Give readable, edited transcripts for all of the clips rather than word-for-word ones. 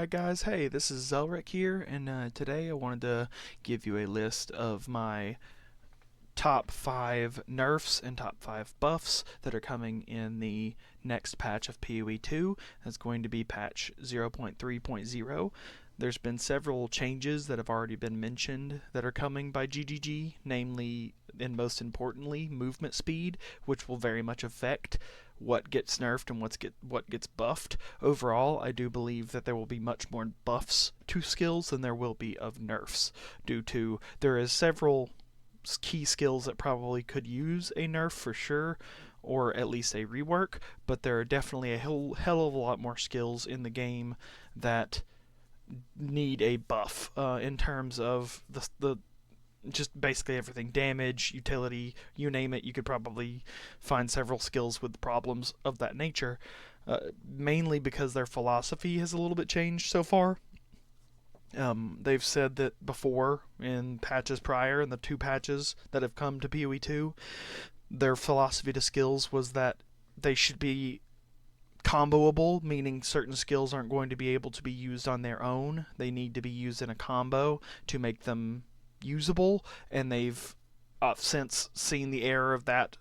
Alright guys, hey, this is Zelric here, and today I wanted to give you a list of my top 5 nerfs and top 5 buffs that are coming in the next patch of PoE 2. That's going to be patch 0.3.0. There's been several changes that have already been mentioned that are coming by GGG, namely and most importantly movement speed, which will very much affect what gets nerfed and what gets buffed. Overall, I do believe that there will be much more buffs to skills than there will be of nerfs, due to there is several key skills that probably could use a nerf for sure, or at least a rework, but there are definitely a hell of a lot more skills in the game that need a buff in terms of the just basically everything: damage, utility, you name it. You could probably find several skills with problems of that nature, mainly because their philosophy has a little bit changed so far. They've said that before, in patches prior, in the 2 patches that have come to PoE 2, their philosophy to skills was that they should be comboable, meaning certain skills aren't going to be able to be used on their own. They need to be used in a combo to make them usable, and they've since seen the error of that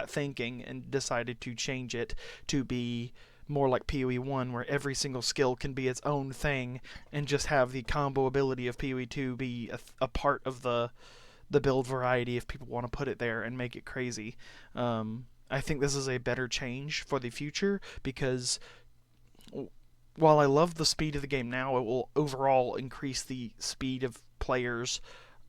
thinking and decided to change it to be more like PoE 1, where every single skill can be its own thing, and just have the combo ability of PoE 2 be a part of the build variety, if people want to put it there and make it crazy. I think this is a better change for the future, because while I love the speed of the game now, it will overall increase the speed of players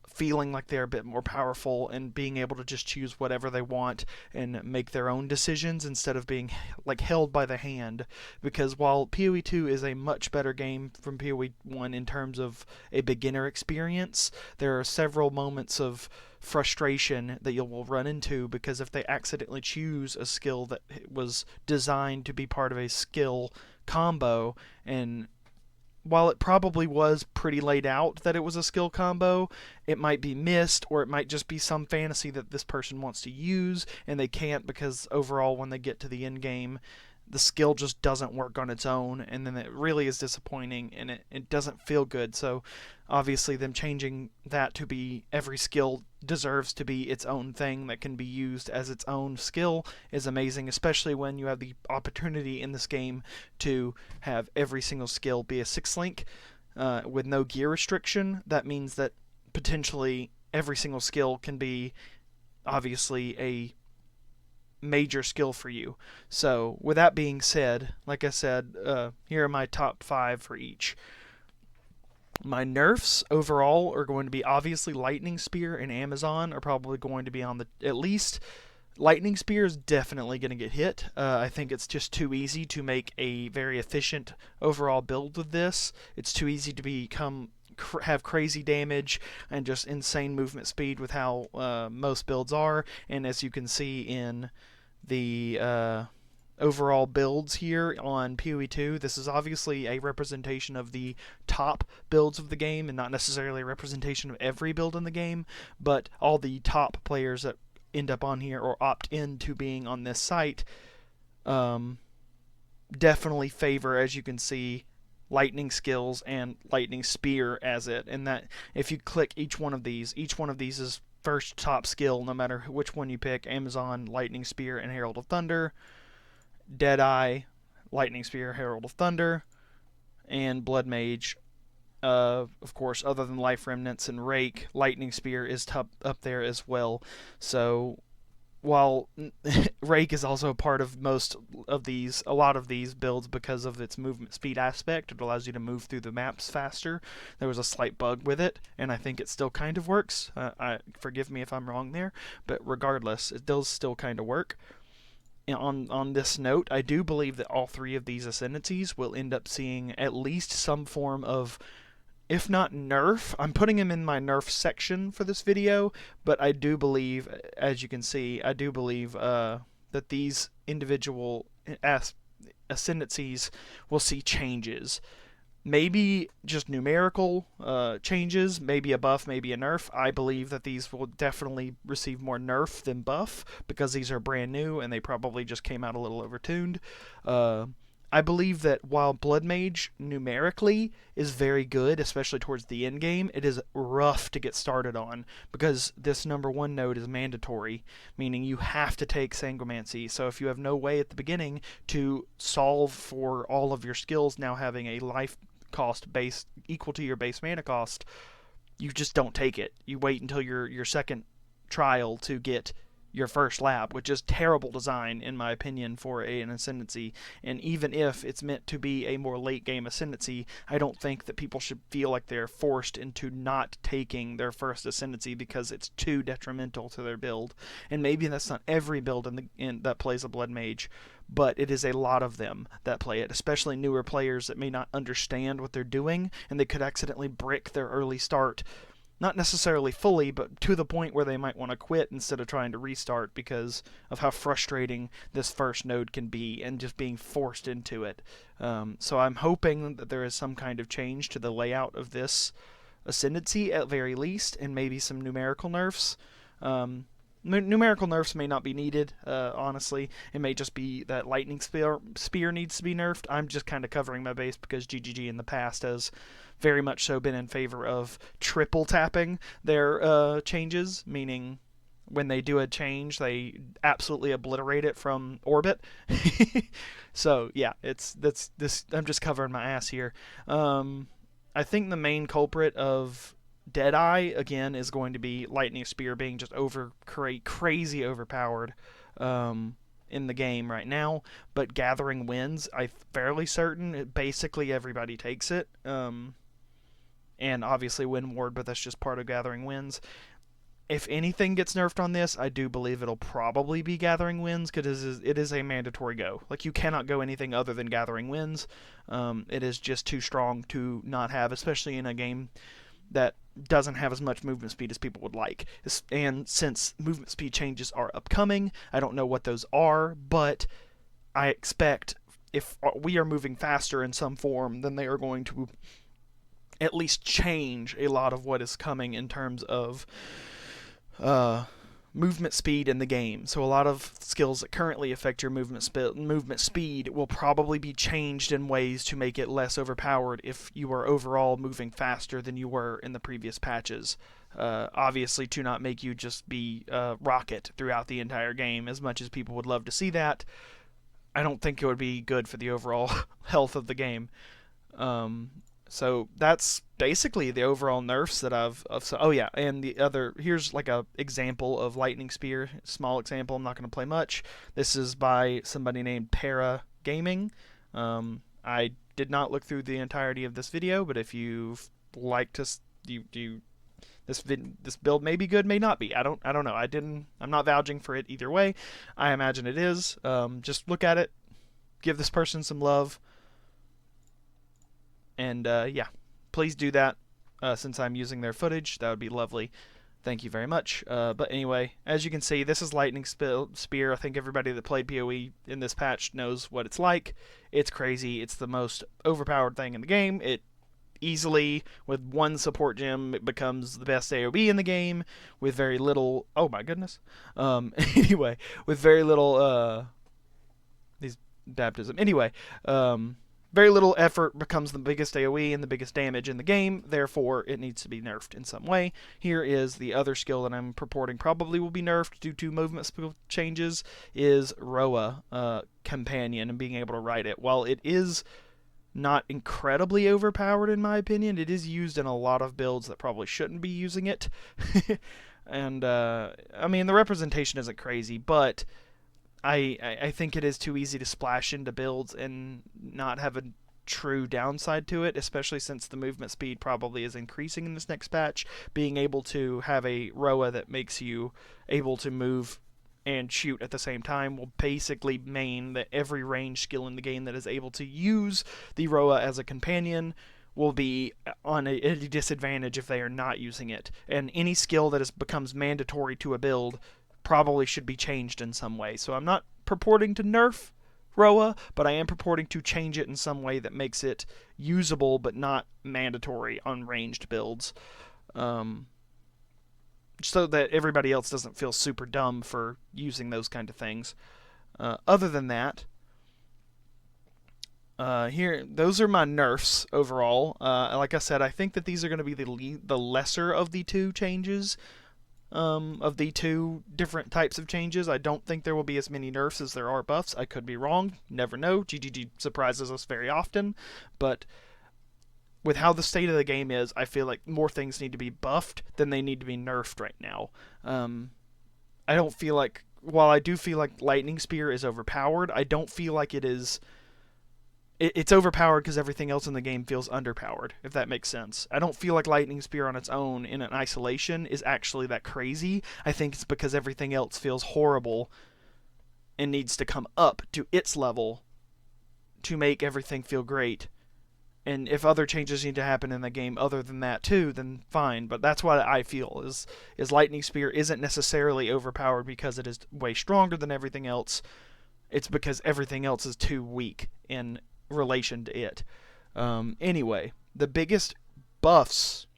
feeling like they're a bit more powerful and being able to just choose whatever they want and make their own decisions instead of being like held by the hand. Because while PoE 2 is a much better game from PoE 1 in terms of a beginner experience, there are several moments of frustration that you will run into, because if they accidentally choose a skill that was designed to be part of a skill combo, and while it probably was pretty laid out that it was a skill combo, it might be missed, or it might just be some fantasy that this person wants to use and they can't, because overall when they get to the end game, the skill just doesn't work on its own, and then it really is disappointing and it doesn't feel good. So obviously them changing that to be every skill deserves to be its own thing that can be used as its own skill is amazing, especially when you have the opportunity in this game to have every single skill be a 6-link with no gear restriction. That means that potentially every single skill can be obviously a major skill for you. So with that being said, like I said, here are my top 5 for each. My nerfs overall are going to be obviously Lightning Spear and Amazon are probably going to be on the, at least Lightning Spear is definitely going to get hit. I think it's just too easy to make a very efficient overall build with this. It's too easy to have crazy damage and just insane movement speed with how most builds are. And as you can see in the overall builds here on PoE 2, this is obviously a representation of the top builds of the game and not necessarily a representation of every build in the game, but all the top players that end up on here or opt into being on this site definitely favor, as you can see, lightning skills and lightning spear as it. And that if you click each one of these is first top skill, no matter which one you pick: Amazon, Lightning Spear, and Herald of Thunder; Deadeye, Lightning Spear, Herald of Thunder; and Blood Mage. Of course, other than Life Remnants and Rake, Lightning Spear is up there as well. So while Rake is also part of a lot of these builds because of its movement speed aspect. It allows you to move through the maps faster. There was a slight bug with it, and I think it still kind of works. Forgive me if I'm wrong there, but regardless, it does still kind of work. On this note, I do believe that all 3 of these ascendancies will end up seeing at least some form of, if not nerf, I'm putting him in my nerf section for this video, but I do believe, as you can see, I do believe that these individual ascendancies will see changes. Maybe just numerical changes, maybe a buff, maybe a nerf. I believe that these will definitely receive more nerf than buff, because these are brand new and they probably just came out a little overtuned. I believe that while Blood Mage numerically is very good, especially towards the end game, it is rough to get started on because this number 1 node is mandatory, meaning you have to take Sanguimancy. So if you have no way at the beginning to solve for all of your skills now having a life cost base equal to your base mana cost, you just don't take it. You wait until your second trial to get your first lab, which is terrible design in my opinion for an ascendancy. And even if it's meant to be a more late game ascendancy, I don't think that people should feel like they're forced into not taking their first ascendancy because it's too detrimental to their build. And maybe that's not every build that plays a Blood Mage, but it is a lot of them that play it, especially newer players that may not understand what they're doing and they could accidentally brick their early start, not necessarily fully, but to the point where they might want to quit instead of trying to restart because of how frustrating this first node can be and just being forced into it. So I'm hoping that there is some kind of change to the layout of this ascendancy at very least, and maybe some numerical nerfs. Numerical nerfs may not be needed, honestly. It may just be that Lightning Spear needs to be nerfed. I'm just kind of covering my base because GGG in the past has very much so been in favor of triple tapping their changes, meaning when they do a change, they absolutely obliterate it from orbit. So yeah, I'm just covering my ass here. I think the main culprit of Deadeye again is going to be Lightning Spear being just crazy overpowered in the game right now. But Gathering Winds, I'm fairly certain basically everybody takes it. And obviously Wind Ward, but that's just part of Gathering Winds. If anything gets nerfed on this, I do believe it'll probably be Gathering Winds because it is a mandatory go. Like, you cannot go anything other than Gathering Winds. It is just too strong to not have, especially in a game that doesn't have as much movement speed as people would like. And since movement speed changes are upcoming, I don't know what those are, but I expect if we are moving faster in some form, then they are going to at least change a lot of what is coming in terms of movement speed in the game. So a lot of skills that currently affect your movement speed will probably be changed in ways to make it less overpowered if you are overall moving faster than you were in the previous patches. Obviously to not make you just be rocket throughout the entire game, as much as people would love to see that. I don't think it would be good for the overall health of the game. So that's basically the overall nerfs that oh yeah, and the other, here's like a example of Lightning Spear, small example, I'm not going to play much. This is by somebody named Para Gaming. I did not look through the entirety of this video, but if you like to, this build may be good, may not be. I don't know. I'm not vouching for it either way. I imagine it is. Just look at it, give this person some love. And yeah, please do that since I'm using their footage. That would be lovely. Thank you very much. But anyway, as you can see, this is Lightning Spear. I think everybody that played PoE in this patch knows what it's like. It's crazy. It's the most overpowered thing in the game. It easily, with one support gem, it becomes the best AoE in the game with very little... Oh my goodness. Anyway, with very little... these baptism. Anyway, very little effort becomes the biggest AoE and the biggest damage in the game, therefore it needs to be nerfed in some way. Here is the other skill that I'm purporting probably will be nerfed due to movement speed changes, is Roa Companion and being able to ride it. While it is not incredibly overpowered in my opinion, it is used in a lot of builds that probably shouldn't be using it. And, I mean, the representation isn't crazy, but I think it is too easy to splash into builds and not have a true downside to it, especially since the movement speed probably is increasing in this next patch. Being able to have a Roa that makes you able to move and shoot at the same time will basically mean that every range skill in the game that is able to use the Roa as a companion will be on a disadvantage if they are not using it. And any skill that becomes mandatory to a build probably should be changed in some way. So I'm not purporting to nerf Roa, but I am purporting to change it in some way that makes it usable but not mandatory on ranged builds. So that everybody else doesn't feel super dumb for using those kind of things. Other than that, Here, those are my nerfs overall. Like I said, I think that these are going to be the lesser of the two changes, of the two different types of changes. I don't think there will be as many nerfs as there are buffs. I could be wrong. Never know. GGG surprises us very often, but with how the state of the game is, I feel like more things need to be buffed than they need to be nerfed right now. I don't feel like, while I do feel like Lightning Spear is overpowered, I don't feel like it is. It's overpowered because everything else in the game feels underpowered, if that makes sense. I don't feel like Lightning Spear on its own in an isolation is actually that crazy. I think it's because everything else feels horrible and needs to come up to its level to make everything feel great. And if other changes need to happen in the game other than that too, then fine. But that's what I feel is Lightning Spear isn't necessarily overpowered because it is way stronger than everything else. It's because everything else is too weak in relation to it. Anyway, the biggest buffs,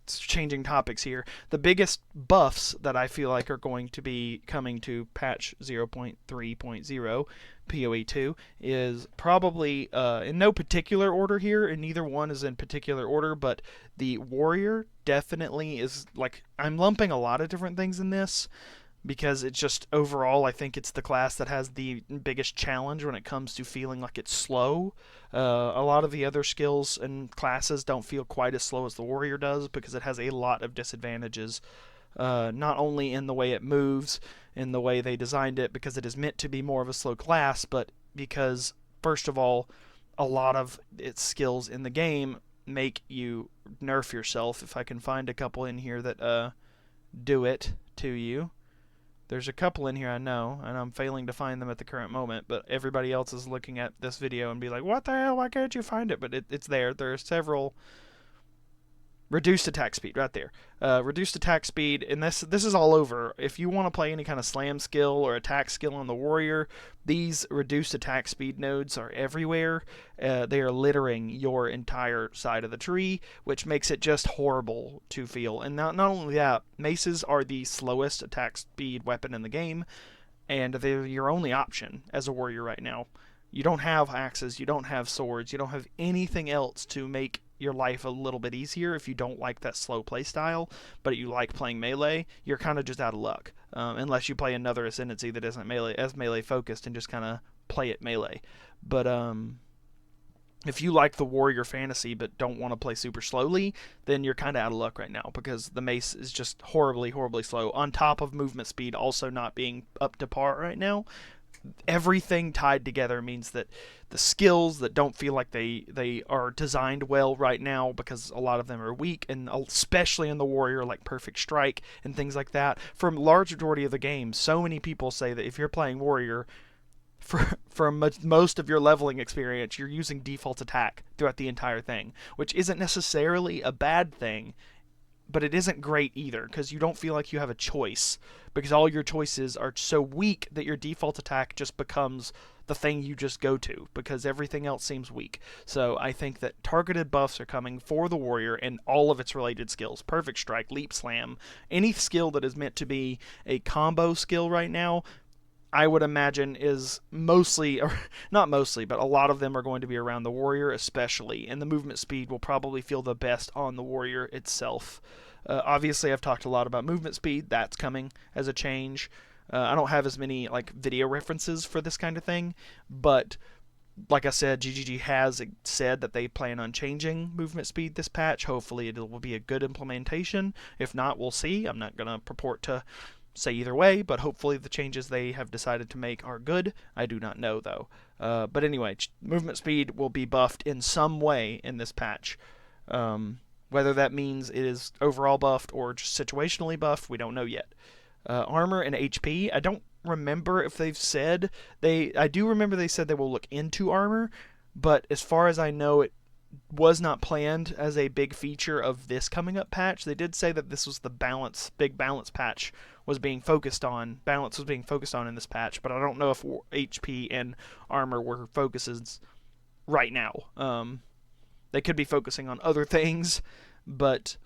changing topics here, the biggest buffs that I feel like are going to be coming to patch 0.3.0 PoE 2 is probably, in no particular order here, and neither one is in particular order, but the warrior definitely is, like, I'm lumping a lot of different things in this, because it's just overall, I think it's the class that has the biggest challenge when it comes to feeling like it's slow. A lot of the other skills and classes don't feel quite as slow as the warrior does because it has a lot of disadvantages. Not only in the way it moves, in the way they designed it, because it is meant to be more of a slow class, but because, first of all, a lot of its skills in the game make you nerf yourself. If I can find a couple in here that do it to you. There's a couple in here I know, and I'm failing to find them at the current moment, but everybody else is looking at this video and be like, what the hell, why can't you find it? But it's there. There are several. Reduced attack speed, right there. Reduced attack speed, and this is all over. If you want to play any kind of slam skill or attack skill on the warrior, these reduced attack speed nodes are everywhere. They are littering your entire side of the tree, which makes it just horrible to feel. And not only that, maces are the slowest attack speed weapon in the game, and they're your only option as a warrior right now. You don't have axes, you don't have swords, you don't have anything else to make your life a little bit easier if you don't like that slow play style, but you like playing melee. You're kind of just out of luck, unless you play another ascendancy that isn't melee focused and just kind of play it melee. But if you like the warrior fantasy but don't want to play super slowly, then you're kind of out of luck right now because the mace is just horribly slow, on top of movement speed also not being up to par right now. Everything tied together means that the skills that don't feel like they are designed well right now, because a lot of them are weak, and especially in the warrior, like perfect strike and things like that, for a large majority of the game, so many people say that if you're playing warrior for most of your leveling experience, you're using default attack throughout the entire thing, which isn't necessarily a bad thing, but it isn't great either, because you don't feel like you have a choice, because all your choices are so weak that your default attack just becomes the thing you just go to, because everything else seems weak. So I think that targeted buffs are coming for the warrior and all of its related skills. Perfect strike, leap slam, any skill that is meant to be a combo skill right now, I would imagine is mostly, or not mostly, but a lot of them are going to be around the warrior especially, and the movement speed will probably feel the best on the warrior itself. Obviously, I've talked a lot about movement speed. That's coming as a change. I don't have as many like video references for this kind of thing, but like I said, GGG has said that they plan on changing movement speed this patch. Hopefully, it will be a good implementation. If not, we'll see. I'm not going to purport to say either way, but hopefully the changes they have decided to make are good. I do not know, though. But anyway, movement speed will be buffed in some way in this patch. Whether that means it is overall buffed or just situationally buffed, we don't know yet. Armor and HP, I don't remember if they've said. I do remember they said they will look into armor, but as far as I know, it was not planned as a big feature of this coming up patch. They did say that this was the big balance patch was being focused on. Balance was being focused on in this patch, but I don't know if HP and armor were focuses right now. They could be focusing on other things, but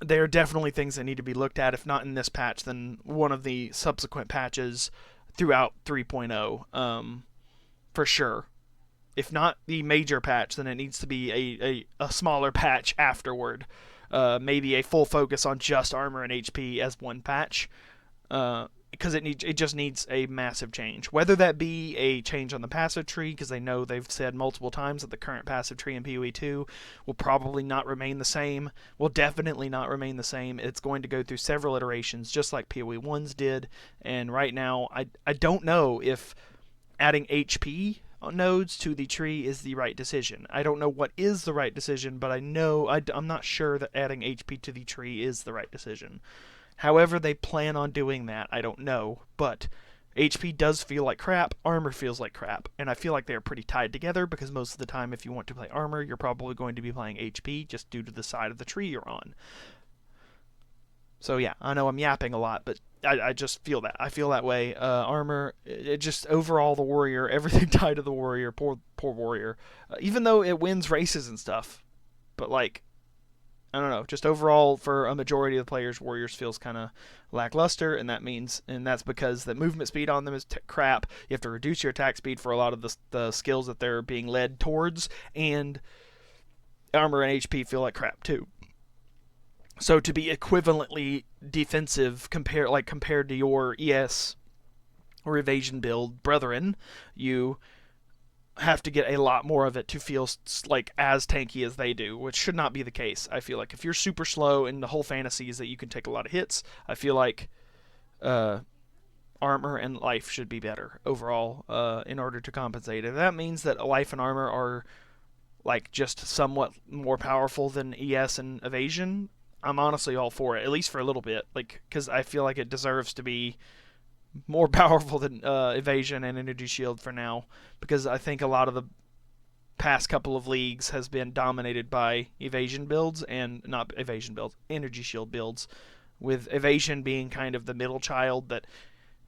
there are definitely things that need to be looked at, if not in this patch, then one of the subsequent patches throughout 3.0, for sure. if not the major patch, then it needs to be a smaller patch afterward. Maybe a full focus on just armor and HP as one patch. Because it just needs a massive change. Whether that be a change on the passive tree, because they know they've said multiple times that the current passive tree in PoE 2 will probably not remain the same, will definitely not remain the same. It's going to go through several iterations, just like PoE 1's did. And right now, I don't know if adding HP nodes to the tree is the right decision. I don't know what is the right decision, but I'm not sure that adding HP to the tree is the right decision. However they plan on doing that, I don't know, but HP does feel like crap, armor feels like crap, and I feel like they are pretty tied together because most of the time if you want to play armor, you're probably going to be playing HP just due to the side of the tree you're on. So yeah, I know I'm yapping a lot, but I just feel that. I feel that way. Armor, it just overall the warrior, everything tied to the warrior, poor warrior. Even though it wins races and stuff, but like I don't know, just overall for a majority of the players, Warriors feels kind of lackluster, and that's because the movement speed on them is crap. You have to reduce your attack speed for a lot of the skills that they're being led towards, and armor and HP feel like crap too. So to be equivalently defensive compared to your ES or evasion build brethren, you have to get a lot more of it to feel like as tanky as they do, which should not be the case. I feel like if you're super slow and the whole fantasy is that you can take a lot of hits, I feel like armor and life should be better overall in order to compensate. If that means that life and armor are like just somewhat more powerful than ES and evasion, I'm honestly all for it, at least for a little bit, like because I feel like it deserves to be more powerful than evasion and energy shield for now, because I think a lot of the past couple of leagues has been dominated by evasion builds and not evasion builds, energy shield builds, with evasion being kind of the middle child that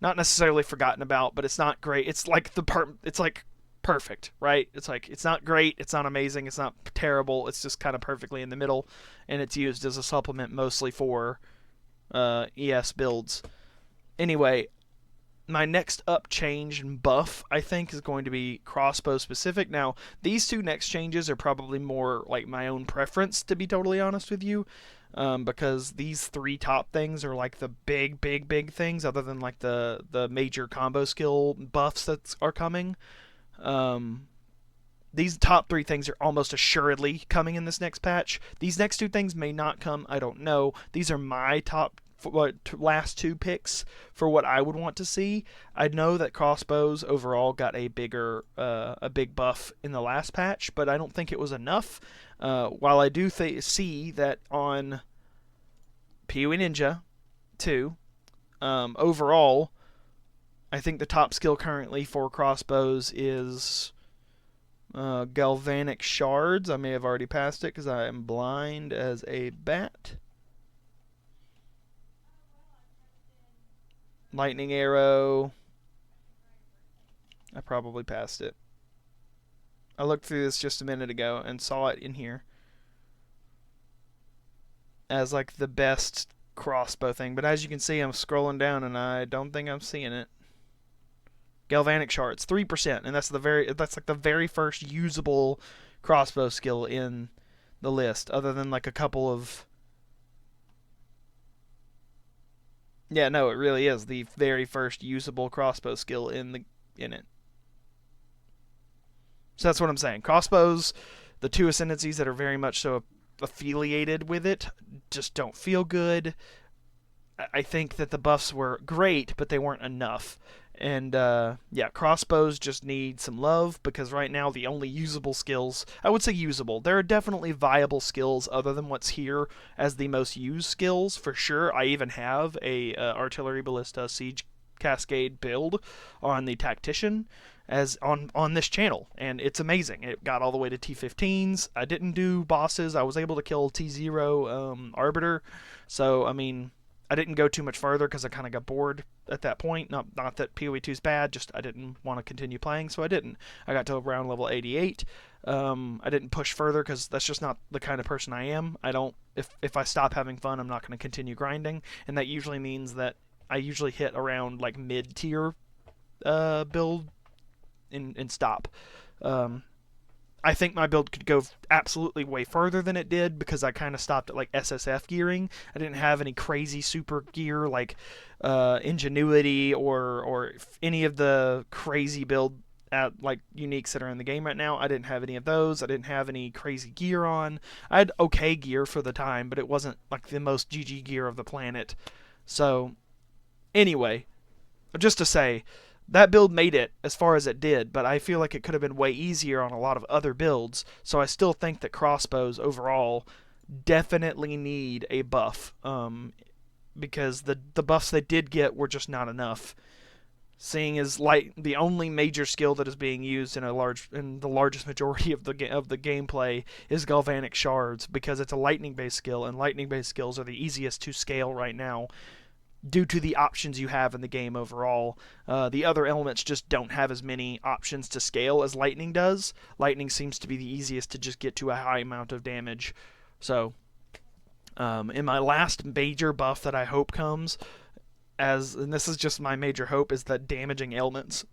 not necessarily forgotten about, but it's not great. It's like it's like perfect, right? It's like it's not great, it's not amazing, it's not terrible. It's just kind of perfectly in the middle, and it's used as a supplement mostly for ES builds. Anyway, my next up change and buff, I think, is going to be crossbow specific. Now, these two next changes are probably more like my own preference, to be totally honest with you, because these three top things are like the big things, other than like the major combo skill buffs that are coming. These top three things are almost assuredly coming in this next patch. These next two things may not come, I don't know. These are my top last two picks for what I would want to see. I know that crossbows overall got a big buff in the last patch, but I don't think it was enough. While I do see that on PoE Ninja 2, overall, I think the top skill currently for crossbows is galvanic shards. I may have already passed it because I am blind as a bat. Lightning arrow. I probably passed it. I looked through this just a minute ago and saw it in here as like the best crossbow thing, but as you can see, I'm scrolling down and I don't think I'm seeing it. Galvanic shards, 3%, and that's like the very first usable crossbow skill in the list, other than like a couple of. Yeah, no, it really is the very first usable crossbow skill in it. So that's what I'm saying. Crossbows, the two ascendancies that are very much so affiliated with it, just don't feel good. I think that the buffs were great, but they weren't enough. And yeah, crossbows just need some love, because right now the only usable skills, I would say usable, there are definitely viable skills other than what's here as the most used skills for sure. I even have a artillery ballista siege cascade build on the tactician as on this channel, and it's amazing. It got all the way to T15s. I didn't do bosses. I was able to kill T0 arbiter, so I mean, I didn't go too much further because I kind of got bored at that point. Not that PoE 2 is bad, just I didn't want to continue playing, so I didn't. I got to around level 88. I didn't push further because that's just not the kind of person I am. I don't. If I stop having fun, I'm not going to continue grinding, and that usually means that I usually hit around like mid-tier build and stop. I think my build could go absolutely way further than it did because I kind of stopped at like SSF gearing. I didn't have any crazy super gear like ingenuity or any of the crazy build at like uniques that are in the game right now. I didn't have any of those. I didn't have any crazy gear on. I had okay gear for the time, but it wasn't like the most GG gear of the planet. So anyway, just to say, that build made it as far as it did, but I feel like it could have been way easier on a lot of other builds. So I still think that crossbows overall definitely need a buff, because the buffs they did get were just not enough. Seeing as the only major skill that is being used in the largest majority of the gameplay is galvanic shards, because it's a lightning based skill, and lightning based skills are the easiest to scale right now due to the options you have in the game overall. The other elements just don't have as many options to scale as lightning does. Lightning seems to be the easiest to just get to a high amount of damage. So, in my last major buff that I hope comes, and this is just my major hope, is that damaging ailments,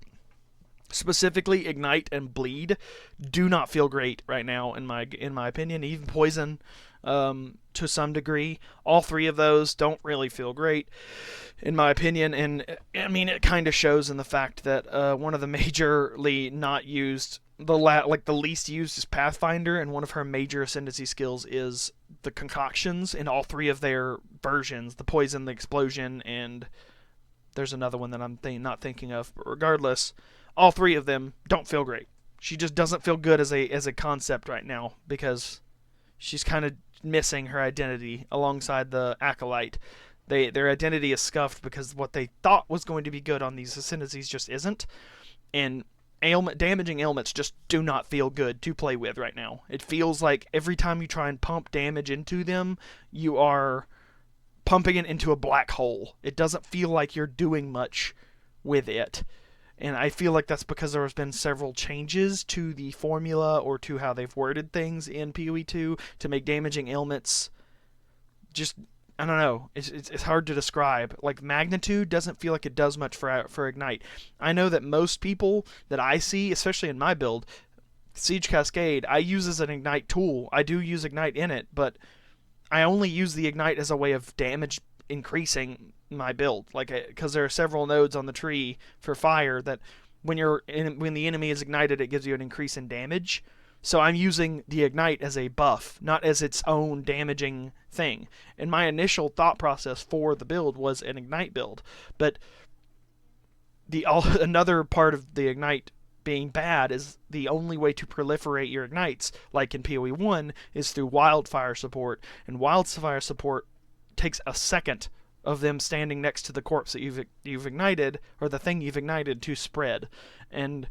specifically ignite and bleed, do not feel great right now in my opinion. Even poison, to some degree. All three of those don't really feel great, in my opinion, and I mean it kind of shows in the fact that one of the majorly not used, the least used, is Pathfinder, and one of her major ascendancy skills is the concoctions in all three of their versions: the poison, the explosion, and there's another one that I'm not thinking of. But regardless, all three of them don't feel great. She just doesn't feel good as a concept right now because she's kind of missing her identity alongside the acolyte. Their identity is scuffed because what they thought was going to be good on these ascendancies just isn't, and damaging ailments just do not feel good to play with right now. It feels like every time you try and pump damage into them, you are pumping it into a black hole. It doesn't feel like you're doing much with it. And I feel like that's because there has been several changes to the formula or to how they've worded things in PoE 2 to make damaging ailments just, I don't know, it's hard to describe. Like, magnitude doesn't feel like it does much for ignite. I know that most people that I see, especially in my build, Siege Cascade, I use as an ignite tool. I do use ignite in it, but I only use the ignite as a way of damage increasing my build, like, because there are several nodes on the tree for fire that when the enemy is ignited, it gives you an increase in damage. So I'm using the ignite as a buff, not as its own damaging thing. And my initial thought process for the build was an ignite build, but another part of the ignite being bad is the only way to proliferate your ignites, like in PoE 1, is through wildfire support, and wildfire support takes a second of them standing next to the corpse that you've ignited, or the thing you've ignited, to spread. And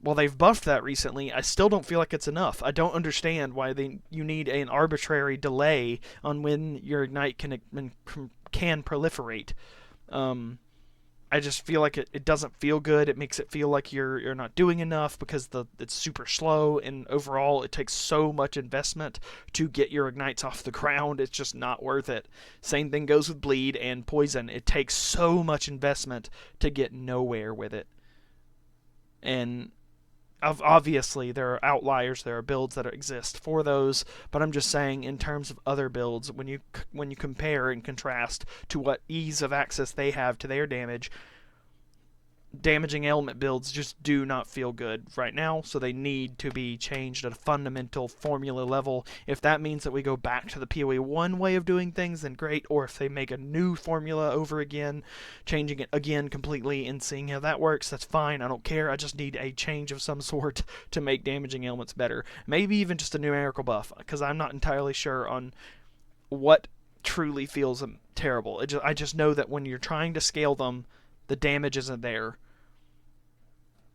while they've buffed that recently, I still don't feel like it's enough. I don't understand why you need an arbitrary delay on when your ignite can proliferate. I just feel like it doesn't feel good. It makes it feel like you're not doing enough because it's super slow, and overall it takes so much investment to get your ignites off the ground. It's just not worth it. Same thing goes with bleed and poison. It takes so much investment to get nowhere with it. And obviously there are outliers, there are builds that exist for those, but I'm just saying in terms of other builds, when you compare and contrast to what ease of access they have to their damaging ailment builds just do not feel good right now, so they need to be changed at a fundamental formula level. If that means that we go back to the PoE 1 way of doing things, then great, or if they make a new formula over again, changing it again completely and seeing how that works, that's fine. I don't care. I just need a change of some sort to make damaging ailments better. Maybe even just a numerical buff, because I'm not entirely sure on what truly feels terrible. I just know that when you're trying to scale them, the damage isn't there.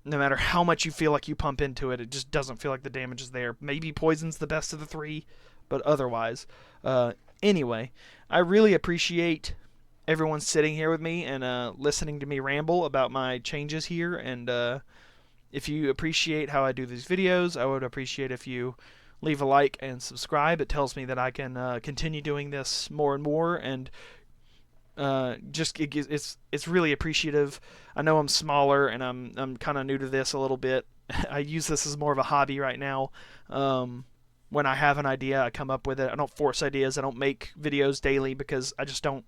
No matter how much you feel like you pump into it, it just doesn't feel like the damage is there. Maybe poison's the best of the three, but otherwise. Anyway, I really appreciate everyone sitting here with me and listening to me ramble about my changes here. And if you appreciate how I do these videos, I would appreciate if you leave a like and subscribe. It tells me that I can continue doing this more and more, and it's really appreciative. I know I'm smaller and I'm kind of new to this a little bit, I use this as more of a hobby right now. When I have an idea, I come up with it. I don't force ideas. I don't make videos daily because I don't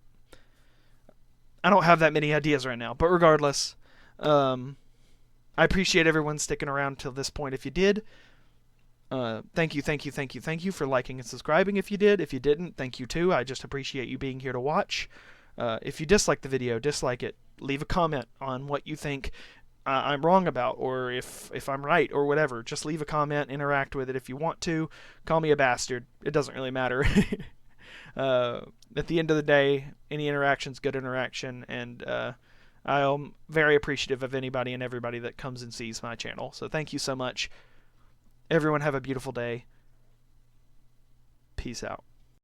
have that many ideas right now. But regardless, I appreciate everyone sticking around till this point. If you did, thank you for liking and subscribing. If you did, if you didn't, thank you too. I just appreciate you being here to watch. If you dislike the video, dislike it. Leave a comment on what you think I'm wrong about, or if I'm right, or whatever. Just leave a comment, interact with it if you want to. Call me a bastard. It doesn't really matter. At the end of the day, any interaction's good interaction, and I'm very appreciative of anybody and everybody that comes and sees my channel. So thank you so much. Everyone have a beautiful day. Peace out.